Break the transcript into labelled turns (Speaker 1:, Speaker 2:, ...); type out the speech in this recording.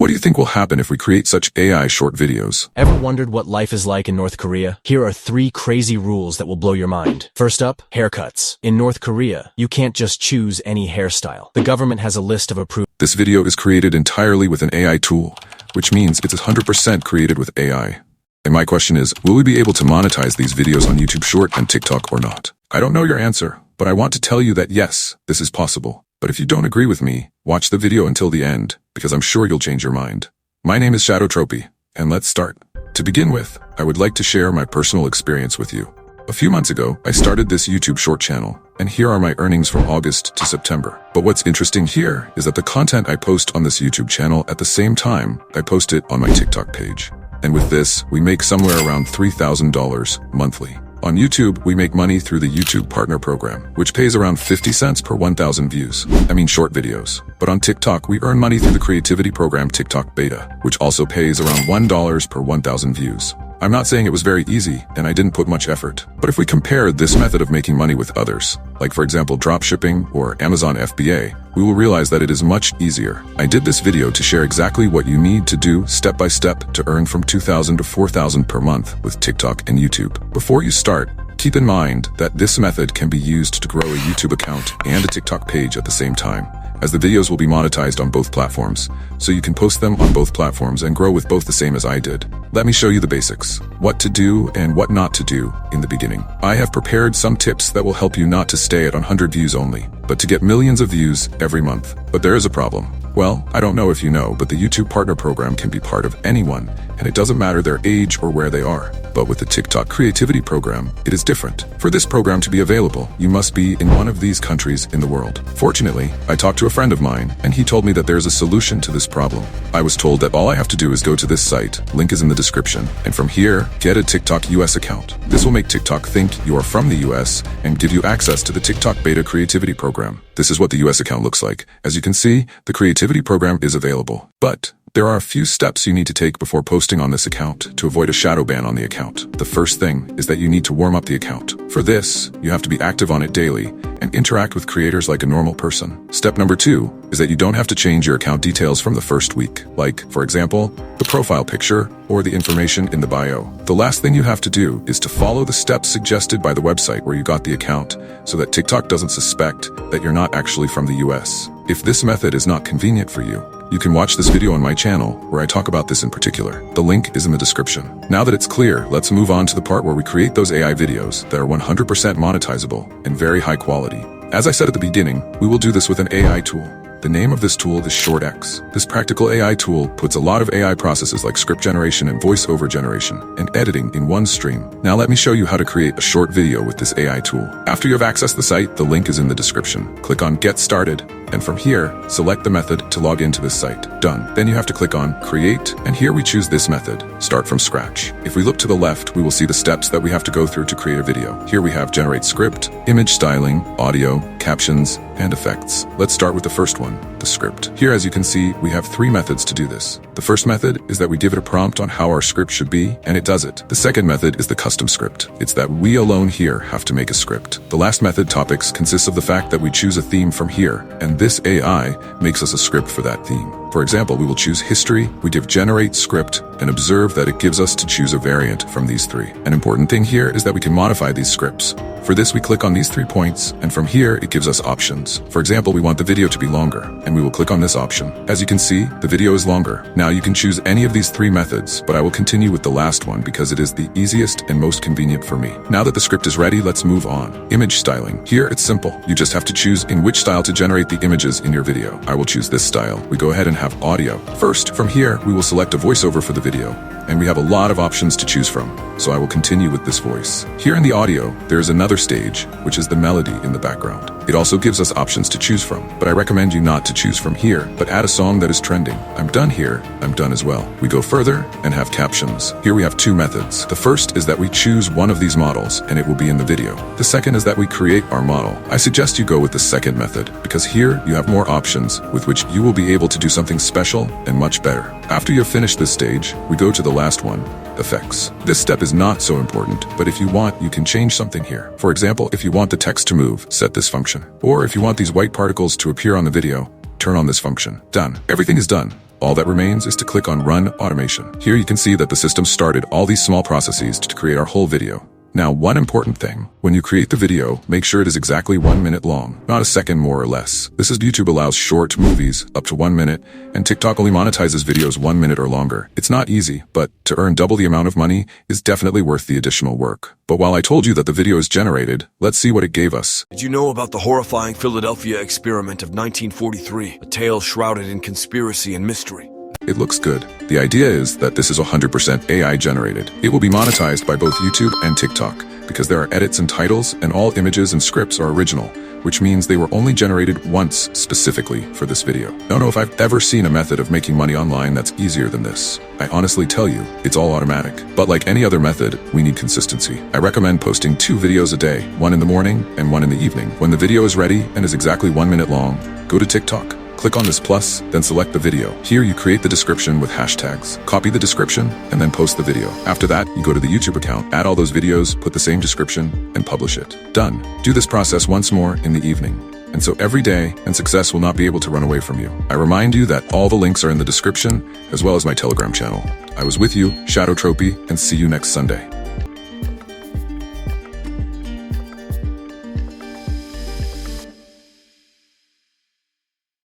Speaker 1: do you think will happen if we create such AI short videos?
Speaker 2: Ever wondered what life is like in North Korea? Here are 3 crazy rules that will blow your mind. First up, haircuts. In North Korea, you can't just choose any hairstyle. The government has a list of approved.
Speaker 1: This video is created entirely with an AI tool, which means it's 100% created with AI. And my question is, will we be able to monetize these videos on YouTube Short and TikTok or not? I don't know your answer, but I want to tell you that yes, this is possible. But if you don't agree with me, watch the video until the end, because I'm sure you'll change your mind. My name is Shadowtropy, and let's start. To begin with, I would like to share my personal experience with you. A few months ago, I started this YouTube Short channel, and here are my earnings from August to September. But what's interesting here is that the content I post on this YouTube channel at the same time, I post it on my TikTok page. And with this, we make somewhere around $3,000 monthly. On YouTube, we make money through the YouTube Partner Program, which pays around 50 cents per 1,000 views. I mean short videos. But on TikTok, we earn money through the creativity program TikTok Beta, which also pays around $1 per 1,000 views. I'm not saying it was very easy, and I didn't put much effort. But if we compare this method of making money with others, like for example dropshipping or Amazon FBA, we will realize that it is much easier. I did this video to share exactly what you need to do step by step to earn from $2,000 to $4,000 per month with TikTok and YouTube. Before you start, keep in mind that this method can be used to grow a YouTube account and a TikTok page at the same time, as the videos will be monetized on both platforms, so you can post them on both platforms and grow with both the same as I did. Let me show you the basics, what to do and what not to do in the beginning. I have prepared some tips that will help you not to stay at 100 views only, but to get millions of views every month. But there is a problem. Well, I don't know if you know, but the YouTube Partner Program can be part of anyone, and it doesn't matter their age or where they are. But with the TikTok Creativity Program, it is different. For this program to be available, you must be in one of these countries in the world. Fortunately, I talked to a friend of mine, and he told me that there's a solution to this problem. I was told that all I have to do is go to this site, link is in the description, and from here, get a TikTok US account. This will make TikTok think you are from the US and give you access to the TikTok Beta Creativity Program. This is what the US account looks like. As you can see, the Creativity Program is available. But there are a few steps you need to take before posting on this account to avoid a shadow ban on the account. The first thing is that you need to warm up the account. For this, you have to be active on it daily and interact with creators like a normal person. Step number 2 is that you don't have to change your account details from the first week, like, for example, the profile picture or the information in the bio. The last thing you have to do is to follow the steps suggested by the website where you got the account so that TikTok doesn't suspect that you're not actually from the US. If this method is not convenient for you, you can watch this video on my channel where I talk about this in particular. The link is in the description. Now that it's clear, let's move on to the part where we create those AI videos that are 100% monetizable and very high quality. As I said at the beginning, we will do this with an AI tool. The name of this tool is ShortX. This practical AI tool puts a lot of AI processes like script generation and voiceover generation and editing in one stream. Now let me show you how to create a short video with this AI tool. After you have accessed the site, the link is in the description. Click on Get Started, and from here, select the method to log into this site. Done. Then you have to click on Create, and here we choose this method, Start from Scratch. If we look to the left, we will see the steps that we have to go through to create a video. Here we have Generate Script, Image Styling, Audio, Captions, and Effects. Let's start with the first one, the script. Here, as you can see, we have 3 methods to do this. The first method is that we give it a prompt on how our script should be, and it does it. The second method is the custom script. It's that we alone here have to make a script. The last method, topics, consists of the fact that we choose a theme from here, and this AI makes us a script for that theme. For example, we will choose history, we give generate script, and observe that it gives us to choose a variant from these 3. An important thing here is that we can modify these scripts. For this, we click on these 3 points, and from here, it gives us options. For example, we want the video to be longer, and we will click on this option. As you can see, the video is longer. Now you can choose any of these 3 methods, but I will continue with the last one because it is the easiest and most convenient for me. Now that the script is ready, let's move on. Image styling. Here, it's simple. You just have to choose in which style to generate the images in your video. I will choose this style. We go ahead and have audio. First, from here, we will select a voiceover for the video, and we have a lot of options to choose from, so I will continue with this voice. Here in the audio, there is another stage, which is the melody in the background. It also gives us options to choose from, but I recommend you not to choose from here, but add a song that is trending. I'm done here, I'm done as well. We go further and have captions. Here we have 2 methods. The first is that we choose one of these models, and it will be in the video. The second is that we create our model. I suggest you go with the second method, because here you have more options with which you will be able to do something special and much better. After you have finished this stage, we go to the last one, effects. This step is not so important, but if you want, you can change something here. For example, if you want the text to move, set this function. Or if you want these white particles to appear on the video, turn on this function. Done. Everything is done. All that remains is to click on Run Automation. Here you can see that the system started all these small processes to create our whole video. Now, one important thing, when you create the video, make sure it is exactly 1 minute long, not a second more or less. This is YouTube allows short movies up to 1 minute, and TikTok only monetizes videos 1 minute or longer. It's not easy, but to earn double the amount of money is definitely worth the additional work. But while I told you that the video is generated, let's see what it gave us.
Speaker 3: Did you know about the horrifying Philadelphia experiment of 1943, a tale shrouded in conspiracy and mystery?
Speaker 1: It looks good. The idea is that this is 100% AI generated. It will be monetized by both YouTube and TikTok because there are edits and titles, and all images and scripts are original, which means they were only generated once specifically for this video. I don't know if I've ever seen a method of making money online that's easier than this. I honestly tell you, it's all automatic. But like any other method, we need consistency. I recommend posting 2 videos a day, one in the morning and one in the evening. When the video is ready and is exactly 1 minute long, go to TikTok. Click on this plus, then select the video. Here you create the description with hashtags. Copy the description, and then post the video. After that, you go to the YouTube account, add all those videos, put the same description, and publish it. Done. Do this process once more in the evening. And so every day, and success will not be able to run away from you. I remind you that all the links are in the description, as well as my Telegram channel. I was with you, Shadowtropy, and see you next Sunday.